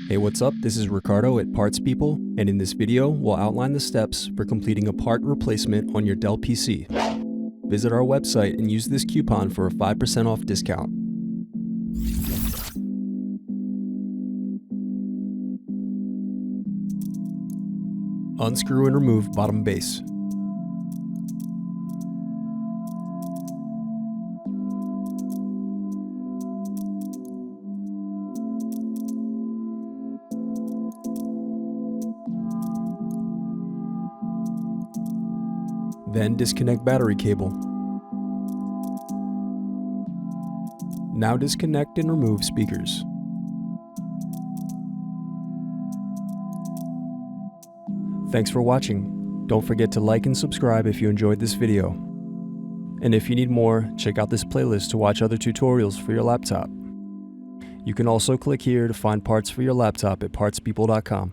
Hey, what's up? This is Ricardo at Parts People, and in this video, we'll outline the steps for completing a part replacement on your Dell PC. Visit our website and use this coupon for a 5% off discount. Unscrew and remove bottom base. Then disconnect battery cable. Now disconnect and remove speakers. Thanks for watching. Don't forget to like and subscribe if you enjoyed this video. And if you need more, check out this playlist to watch other tutorials for your laptop. You can also click here to find parts for your laptop at partspeople.com.